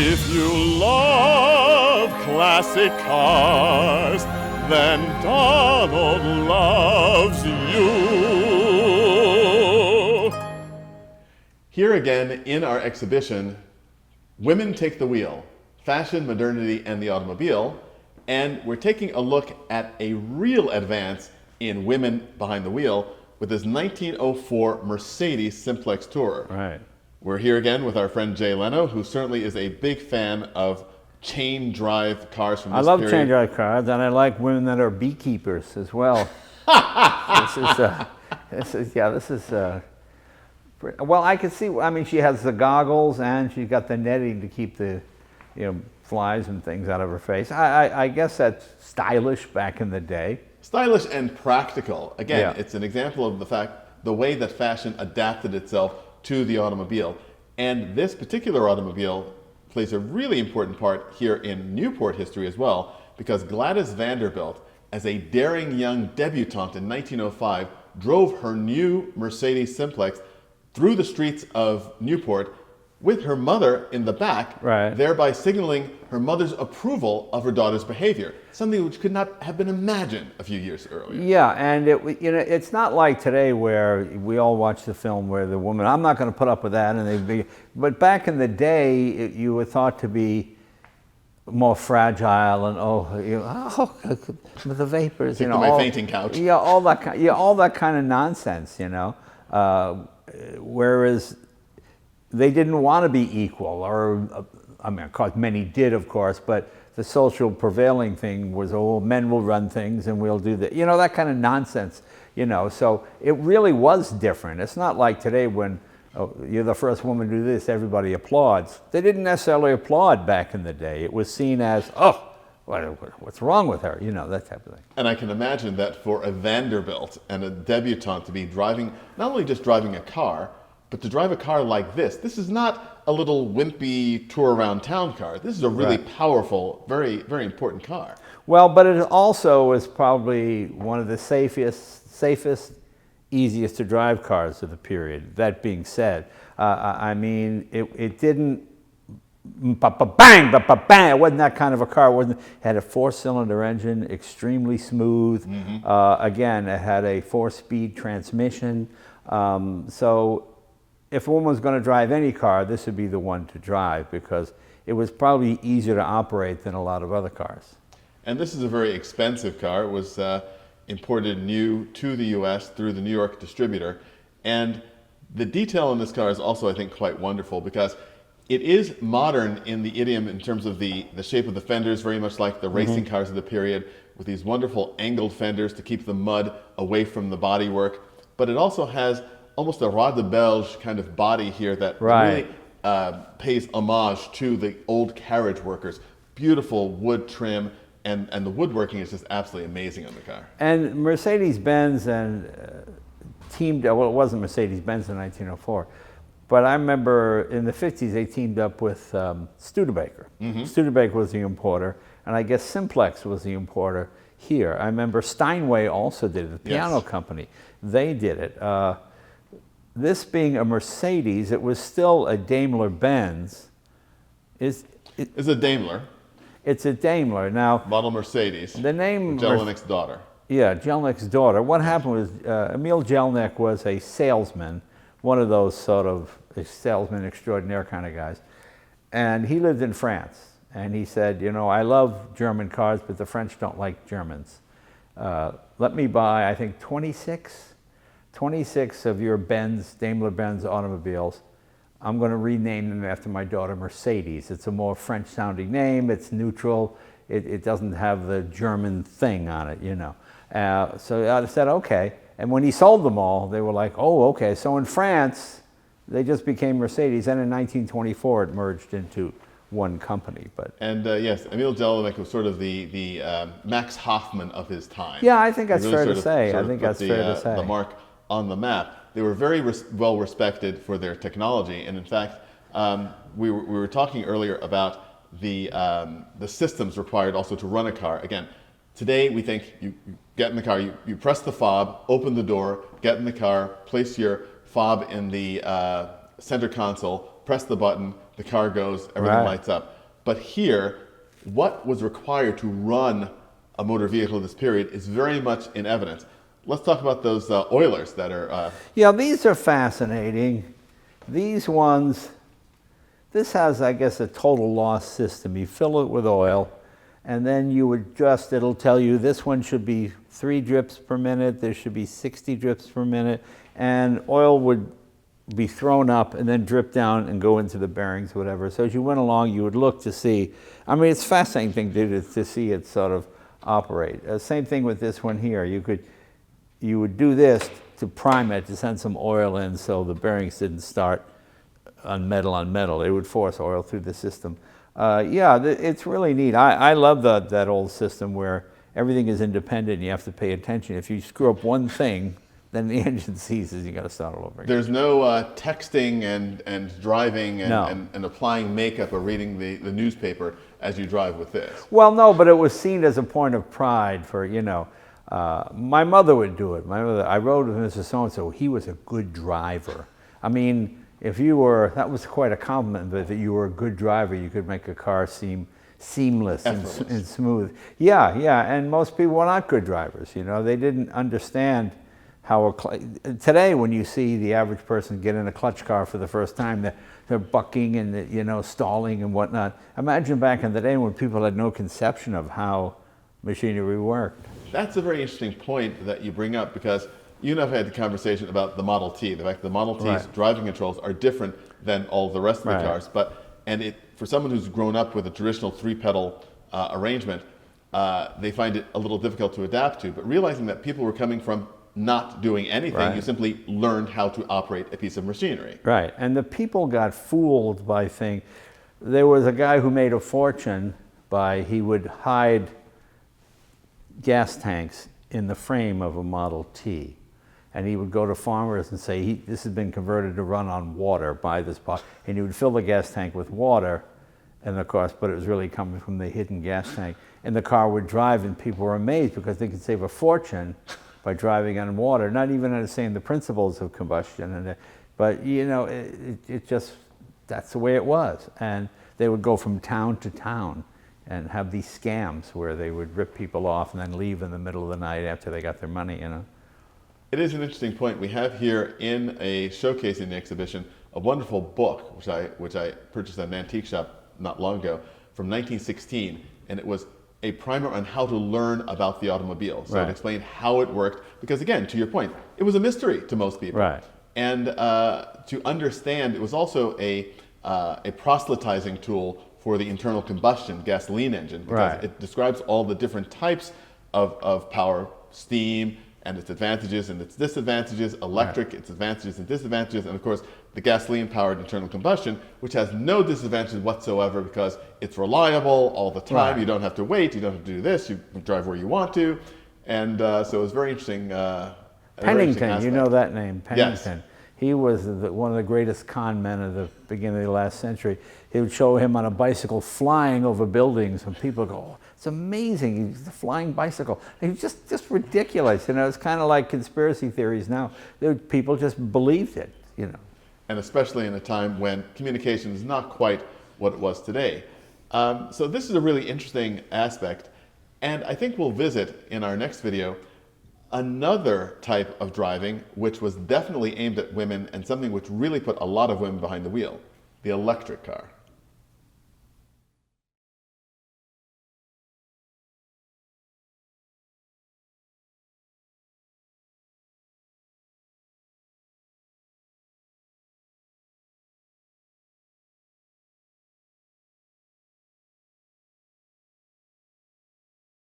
If you love classic cars, then Donald loves you. Here again in our exhibition, Women Take the Wheel, Fashion, Modernity, and the Automobile. And we're taking a look at a real advance in women behind the wheel with this 1904 Mercedes Simplex Tourer. Right. We're here again with our friend Jay Leno, who certainly is a big fan of chain drive cars from this period. I love chain drive cars, and I like women that are beekeepers as well. This is well, I can see, I mean, she has the goggles and she's got the netting to keep the, flies and things out of her face. I guess that's stylish back in the day. Stylish and practical. Again, Yeah. It's an example of the way that fashion adapted itself to the automobile. And this particular automobile plays a really important part here in Newport history as well, because Gladys Vanderbilt, as a daring young debutante in 1905, drove her new Mercedes Simplex through the streets of Newport with her mother in the back, Right. thereby signaling her mother's approval of her daughter's behavior, something which could not have been imagined a few years earlier. Yeah, and it's not like today where we all watch the film where the woman, I'm not going to put up with that, but back in the day, you were thought to be more fragile and with the vapors, Take to my fainting couch. Yeah, all that kind of nonsense, whereas they didn't want to be equal, or I mean, of course, many did, of course, but the social prevailing thing was, men will run things and we'll do that, that kind of nonsense, So it really was different. It's not like today when you're the first woman to do this, everybody applauds. They didn't necessarily applaud back in the day. It was seen as, what's wrong with her? That type of thing. And I can imagine that for a Vanderbilt and a debutante to be driving, not only just driving a car, but to drive a car like this. This is not a little wimpy tour around town car. This is a really powerful, very, very important car. Well, but it also is probably one of the safest, easiest to drive cars of the period. That being said, it didn't bang, bang. It wasn't that kind of a car. It had a 4-cylinder engine, extremely smooth. Again, it had a 4-speed transmission. So if a woman was going to drive any car, this would be the one to drive because it was probably easier to operate than a lot of other cars. And this is a very expensive car. It was imported new to the U.S. through the New York distributor. And the detail in this car is also, I think, quite wonderful because it is modern in the idiom in terms of the shape of the fenders, very much like the racing cars of the period, with these wonderful angled fenders to keep the mud away from the bodywork. But it also has almost a Roi de Belge kind of body here that really pays homage to the old carriage workers. Beautiful wood trim, and the woodworking is just absolutely amazing on the car. And Mercedes-Benz teamed up, well, it wasn't Mercedes-Benz in 1904, but I remember in the 50s they teamed up with Studebaker. Studebaker was the importer, and I guess Simplex was the importer here. I remember Steinway also did it, the piano company. They did it. This being a Mercedes, it was still a Daimler-Benz. It's a Daimler. It's a Daimler. Now, model Mercedes. The name Jelinek daughter. Yeah, Jelinek's daughter. What happened was Emil Jelinek was a salesman, one of those sort of salesman extraordinaire kind of guys. And he lived in France. And he said, I love German cars, but the French don't like Germans. Let me buy, I think, 26 of your Daimler-Benz automobiles. I'm going to rename them after my daughter Mercedes. It's a more French-sounding name. It's neutral. It doesn't have the German thing on it, So I said, okay. And when he sold them all, they were like, oh, okay. So in France, they just became Mercedes. And in 1924, it merged into one company. And yes, Emil Jelinek was sort of the Max Hoffman of his time. Yeah, I think that's really fair to say. I think that's fair to say. The mark on the map. They were very well respected for their technology, and in fact, we were talking earlier about the systems required also to run a car. Again, today we think you get in the car, you press the fob, open the door, get in the car, place your fob in the center console, press the button, the car goes, everything Right. lights up. But here, what was required to run a motor vehicle of this period is very much in evidence. Let's talk about those oilers that are... Yeah, these are fascinating. These ones, this has, I guess, a total loss system. You fill it with oil, and then you adjust. It'll tell you this one should be 3 drips per minute, there should be 60 drips per minute, and oil would be thrown up and then drip down and go into the bearings, whatever. So as you went along, you would look to see. I mean, it's a fascinating thing to see it sort of operate. Same thing with this one here. You would do this to prime it, to send some oil in so the bearings didn't start on metal. It would force oil through the system. Yeah, it's really neat. I love that old system where everything is independent and you have to pay attention. If you screw up one thing, then the engine ceases. You got to start all over again. There's no texting and driving and, No. and applying makeup or reading the newspaper as you drive with this. Well, no, but it was seen as a point of pride for, my mother would do it. My mother, I rode with Mr. So-and-so. He was a good driver. I mean, that was quite a compliment, that you were a good driver. You could make a car seem seamless and smooth. Yeah, and most people were not good drivers. They didn't understand how today when you see the average person get in a clutch car for the first time, they're bucking and stalling and whatnot. Imagine back in the day when people had no conception of how machinery worked. That's a very interesting point that you bring up, because you and I have had the conversation about the Model T. The fact the Model T's Right. driving controls are different than all the rest of the Right. cars. For someone who's grown up with a traditional 3-pedal arrangement, they find it a little difficult to adapt to. But realizing that people were coming from not doing anything, Right. you simply learned how to operate a piece of machinery. Right, and the people got fooled by things. There was a guy who made a fortune he would hide gas tanks in the frame of a Model T. And he would go to farmers and say, this has been converted to run on water, buy this pot. And he would fill the gas tank with water, and of course, but it was really coming from the hidden gas tank. And the car would drive, and people were amazed because they could save a fortune by driving on water, not even understanding the principles of combustion. But it just, that's the way it was. And they would go from town to town and have these scams where they would rip people off and then leave in the middle of the night after they got their money, It is an interesting point. We have here in a showcase in the exhibition a wonderful book, which I purchased at an antique shop not long ago, from 1916, and it was a primer on how to learn about the automobile. So Right. it explained how it worked, because again, to your point, it was a mystery to most people. Right. And to understand, it was also a proselytizing tool for the internal combustion gasoline engine, because Right. it describes all the different types of power, steam, and its advantages and its disadvantages, electric, its advantages and disadvantages, and of course the gasoline-powered internal combustion, which has no disadvantages whatsoever because it's reliable all the time. Right. You don't have to wait, you don't have to do this, you drive where you want to, and so it was very interesting. A very interesting Pennington, you aspect. know that name, Yes. Pennington. He was one of the greatest con men of the beginning of the last century. He would show him on a bicycle flying over buildings, and people go, oh, it's amazing, he's a flying bicycle. And he was just ridiculous, It's kind of like conspiracy theories now. People just believed it, And especially in a time when communication is not quite what it was today. So this is a really interesting aspect, and I think we'll visit in our next video another type of driving which was definitely aimed at women and something which really put a lot of women behind the wheel, the electric car.